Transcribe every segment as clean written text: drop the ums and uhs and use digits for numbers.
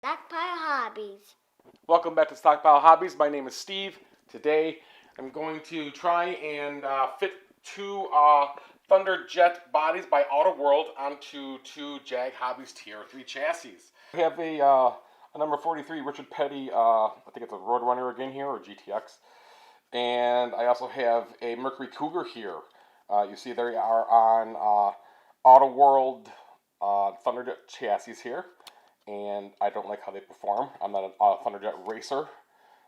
Stockpile Hobbies. Welcome back to Stockpile Hobbies. My name is Steve. Today I'm going to try and fit two Thunderjet bodies by Outer World onto two Jag Hobbies TR-3 chassis. I have a number 43 Richard Petty, I think it's a Roadrunner again here, or GTX. And I also have a Mercury Cougar here. You see they are on Outer World Thunderjet chassis here. And I don't like how they perform. I'm not a Thunderjet racer.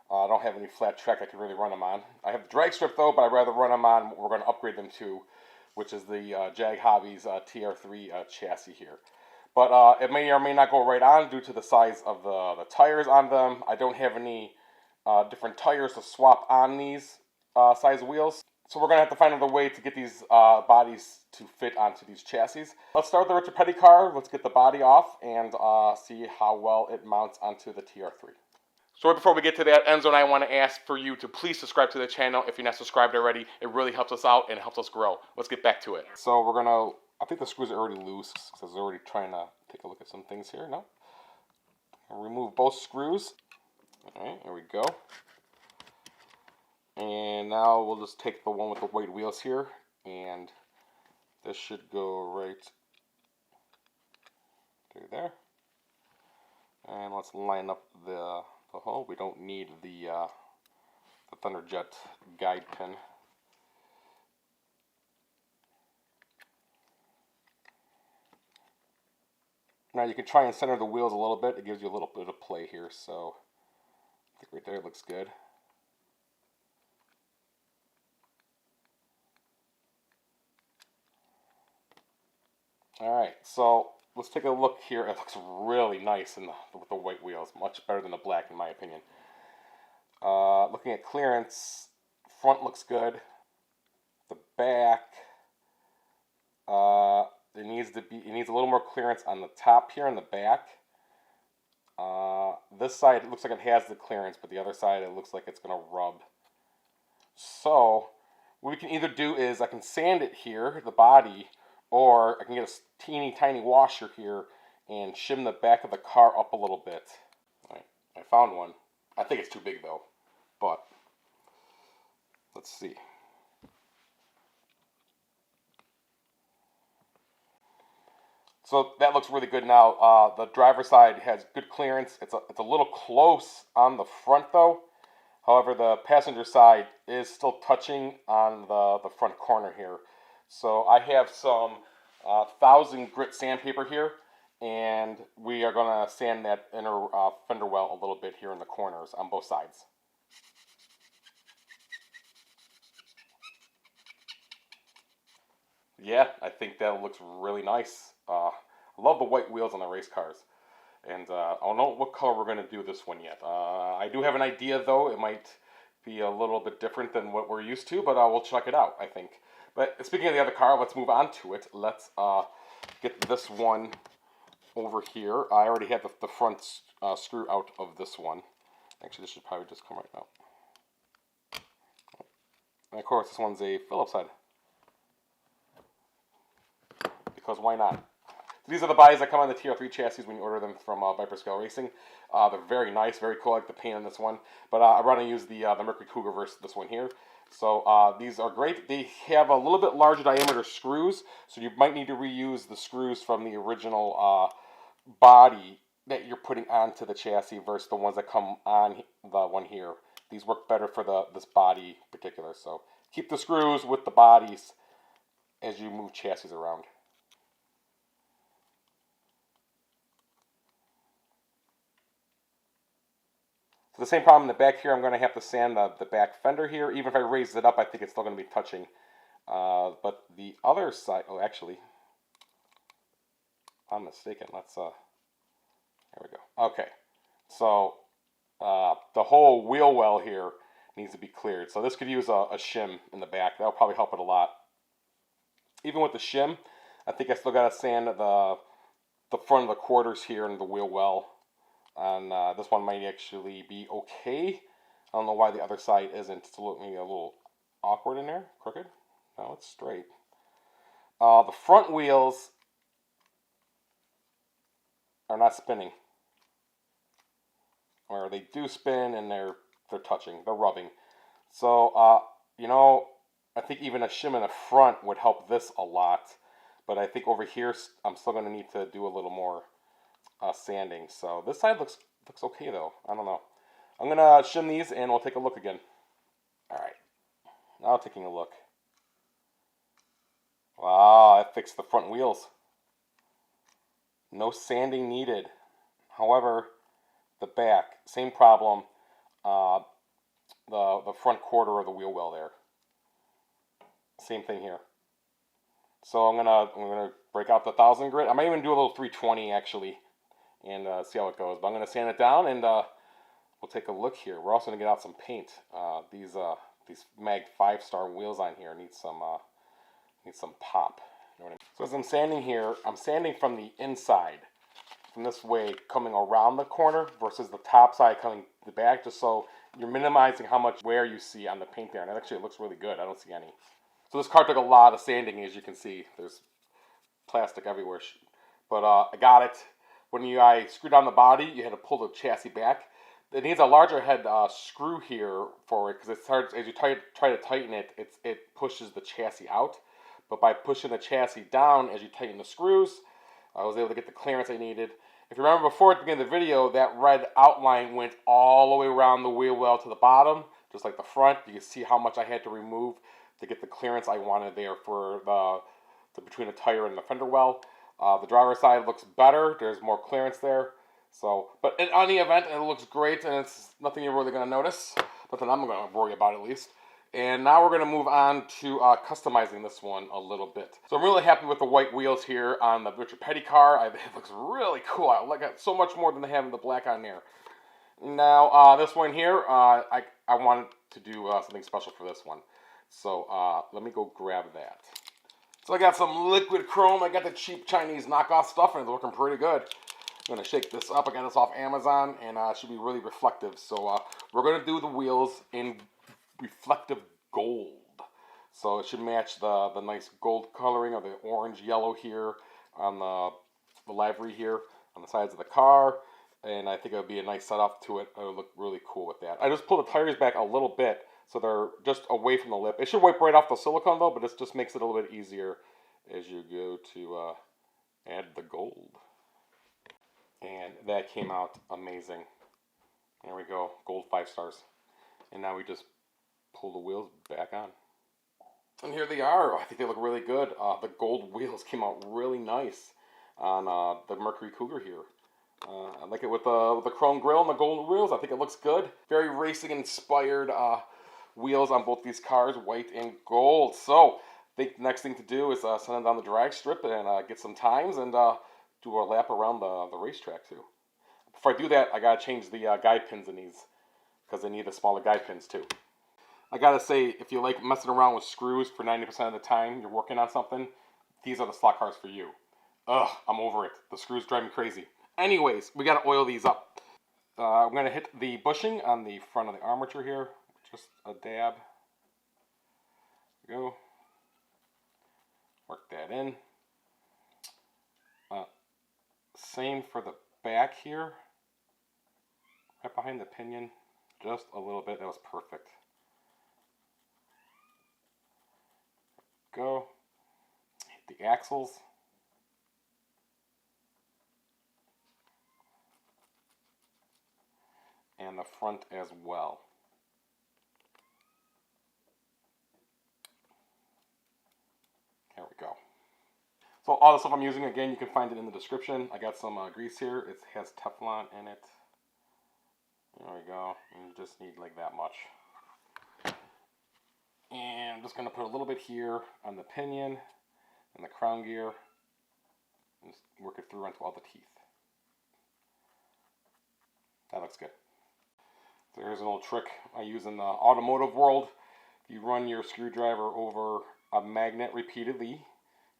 I don't have any flat track I can really run them on. I have the drag strip though, but I'd rather run them on what we're going to upgrade them to, which is the Jag Hobbies TR3 chassis here. But it may or may not go right on due to the size of the tires on them. I don't have any different tires to swap on these size wheels. So we're going to have to find another way to get these bodies to fit onto these chassis. Let's start with the Richard Petty car. Let's get the body off and see how well it mounts onto the TR3. So right before we get to that, Enzo and I want to ask for you to please subscribe to the channel if you're not subscribed already. It really helps us out and it helps us grow. Let's get back to it. So we're going to, I think the screws are already loose because I was already trying to take a look at some things here. No? I'll remove both screws. All right, there we go. And now we'll just take the one with the white wheels here, and this should go right through there. And let's line up the hole. We don't need the Thunderjet guide pin. Now you can try and center the wheels a little bit. It gives you a little bit of play here, so I think right there it looks good. Alright, so let's take a look here. It looks really nice with the white wheels. Much better than the black in my opinion. Looking at clearance, front looks good. The back, it needs a little more clearance on the top here in the back. This side it looks like it has the clearance, but the other side it looks like it's going to rub. So what we can either do is I can sand it here, the body, or I can get a teeny tiny washer here and shim the back of the car up a little bit. All right, I found one. I think it's too big though, but let's see. So that looks really good now. The driver's side has good clearance. It's a little close on the front though. However, the passenger side is still touching on the front corner here. So I have some 1000 grit sandpaper here, and we are going to sand that inner fender well a little bit here in the corners on both sides. Yeah, I think that looks really nice. I love the white wheels on the race cars. And I don't know what color we're going to do this one yet. I do have an idea though. It might be a little bit different than what we're used to, but we'll check it out, I think. But speaking of the other car, let's move on to it. Let's get this one over here. I already have the front screw out of this one. Actually, this should probably just come right out. And of course, this one's a Phillips head. Because why not? These are the bodies that come on the TR3 chassis when you order them from Viper Scale Racing. They're very nice, very cool. I like the paint on this one. But I want to use the Mercury Cougar versus this one here. So these are great. They have a little bit larger diameter screws, so you might need to reuse the screws from the original body that you're putting onto the chassis versus the ones that come on the one here. These work better for this body in particular. So keep the screws with the bodies as you move chassis around. So the same problem in the back here, I'm going to have to sand the back fender here. Even if I raise it up, I think it's still going to be touching. But the other side, oh actually, I'm mistaken. Let's, there we go. Okay, so the whole wheel well here needs to be cleared. So this could use a shim in the back. That'll probably help it a lot. Even with the shim, I think I still got to sand the front of the quarters here and the wheel well. And this one might actually be okay. I don't know why the other side isn't. It's maybe a little awkward in there, crooked. No, it's straight. The front wheels are not spinning. where they do spin and they're touching, they're rubbing. So, you know, I think even a shim in the front would help this a lot. But I think over here, I'm still going to need to do a little more sanding. So this side looks okay though. I don't know. I'm going to shim these and we'll take a look again. All right. Now taking a look. Wow, that fixed the front wheels. No sanding needed. However, the back, same problem. The front quarter of the wheel well there. Same thing here. So I'm gonna break out the 1000 grit. I might even do a little 320 actually, and see how it goes. But I'm gonna sand it down, and we'll take a look here. We're also gonna get out some paint. These Mag 5-star wheels on here need some pop. You know what I mean? So as I'm sanding here, I'm sanding from the inside, from this way coming around the corner versus the top side coming the back, just so you're minimizing how much wear you see on the paint there. And actually it looks really good. I don't see any. So this car took a lot of sanding, as you can see. There's plastic everywhere. But I got it. When I screwed down the body, you had to pull the chassis back. It needs a larger head screw here for it, because it's hard, as you try to tighten it, it pushes the chassis out. But by pushing the chassis down as you tighten the screws, I was able to get the clearance I needed. If you remember before at the beginning of the video, that red outline went all the way around the wheel well to the bottom, just like the front. You can see how much I had to remove to get the clearance I wanted there for between the tire and the fender well. The driver's side looks better. There's more clearance there. So, but on the event, it looks great, and it's nothing you're really going to notice. Nothing I'm going to worry about, at least. And now we're going to move on to customizing this one a little bit. So I'm really happy with the white wheels here on the Richard Petty car. It looks really cool. I like it so much more than having the black on there. Now, this one here, I wanted to do something special for this one. So let me go grab that. So I got some liquid chrome. I got the cheap Chinese knockoff stuff, and it's looking pretty good. I'm going to shake this up. I got this off Amazon, and it should be really reflective. So we're going to do the wheels in reflective gold. So it should match the nice gold coloring of the orange yellow here on the livery here on the sides of the car. And I think it would be a nice setup to it. It would look really cool with that. I just pulled the tires back a little bit so they're just away from the lip. It should wipe right off the silicone though, but this just makes it a little bit easier as you go to add the gold. And that came out amazing. There we go, gold 5 stars. And now we just pull the wheels back on. And here they are. I think they look really good. The gold wheels came out really nice on the Mercury Cougar here. I like it with the chrome grille and the gold wheels. I think it looks good. Very racing inspired wheels on both these cars, white and gold. So I think the next thing to do is send them down the drag strip and get some times and do a lap around the racetrack too. Before I do that, I gotta change the guide pins in these, because they need the smaller guide pins too. I gotta say, if you like messing around with screws for 90% of the time you're working on something, these are the slot cars for you. Ugh, I'm over it. The screws drive me crazy. Anyways, we gotta oil these up. I'm gonna hit the bushing on the front of the armature here. Just a dab. There we go. Work that in. Same for the back here. Right behind the pinion. Just a little bit. That was perfect. Go. Hit the axles. And the front as well. There we go. So all the stuff I'm using, again, you can find it in the description. I got some grease here. It has Teflon in it. There we go. And you just need like that much. And I'm just going to put a little bit here on the pinion and the crown gear. And just work it through onto all the teeth. That looks good. So here's an old trick I use in the automotive world. If you run your screwdriver over a magnet repeatedly,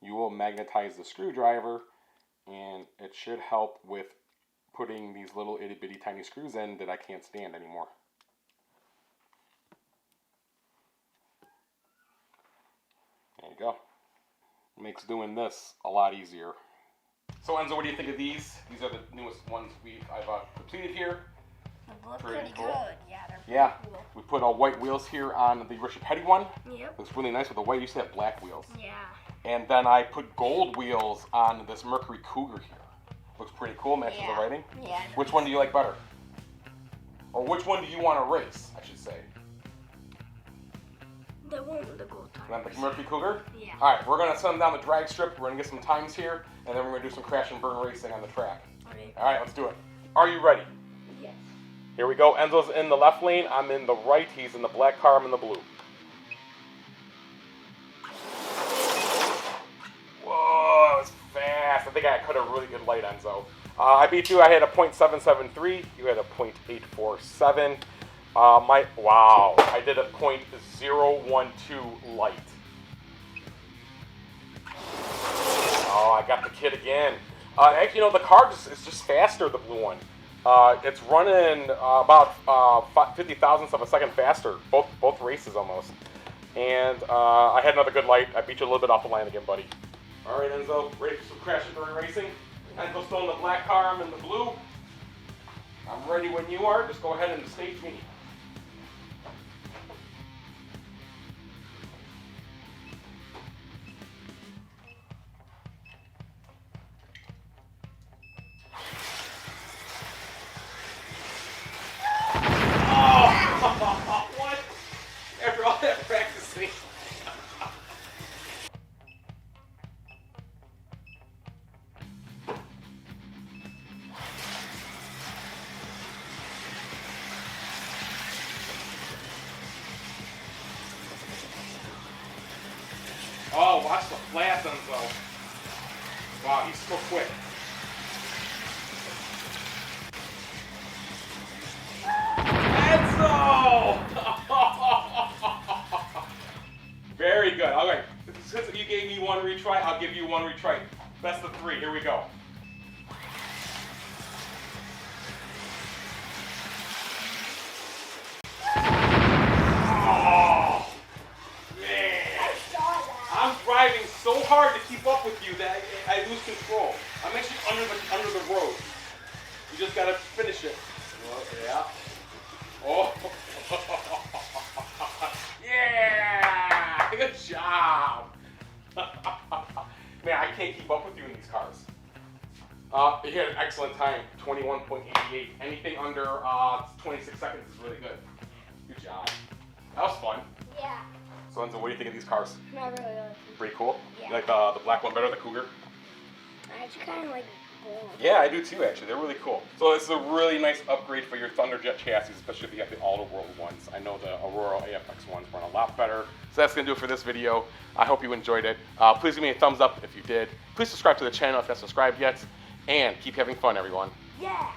you will magnetize the screwdriver, and it should help with putting these little itty bitty tiny screws in that I can't stand anymore. There you go. Makes doing this a lot easier. So Enzo, what do you think of these? These are the newest ones I've completed here. look Pretty cool. good. Yeah, they're pretty Yeah. cool. We put white wheels here on the Richard Petty one. Yep. Looks really nice with the white. You used to have black wheels. Yeah. And then I put gold wheels on this Mercury Cougar here. Looks pretty cool. Matches the writing. Yeah. Which one do you like better? Or which one do you want to race, I should say? The one with the gold tires. The Mercury Cougar? Yeah. All right, we're going to send them down the drag strip. We're going to get some times here, and then we're going to do some crash and burn racing on the track. Okay. All right, let's do it. Are you ready? Yes. Here we go. Enzo's in the left lane. I'm in the right. He's in the black car. I'm in the blue. Whoa, that was fast. I think I cut a really good light, Enzo. I beat you. I had a .773. You had a .847. Wow, I did a .012 light. Oh, I got the kid again. Actually, the car is just faster, the blue one. It's running about 50 thousandths of a second faster, both races almost. And I had another good light. I beat you a little bit off the line again, buddy. All right, Enzo, ready for some crash and burn racing? Enzo's still in the black car, I'm in the blue. I'm ready when you are. Just go ahead and stage me. What? After all that practicing. Oh, watch the flats, Enzo. Wow, he's so quick. Enzo! Very good. All right. Since you gave me one retry, I'll give you one retry. Best of 3. Here we go. Oh, man. I'm driving so hard to keep up with you that I lose control. I'm actually under the road. You just gotta finish it. Well, yeah. Oh. Yeah! Good job. Man, I can't keep up with you in these cars. You had an excellent time, 21.88. Anything under 26 seconds is really good. Good job. That was fun. Yeah. So, Enzo, what do you think of these cars? Not really. Pretty cool? Yeah. You like the black one better, the Cougar? I actually kind of like gold. Yeah, I do too, actually. They're really cool. So this is a really nice upgrade for your Thunderjet chassis, especially if you have the all-world ones. I know the Aurora AFX ones run a lot better. So that's going to do it for this video. I hope you enjoyed it. Please give me a thumbs up if you did. Please subscribe to the channel if you're not subscribed yet. And keep having fun, everyone. Yeah.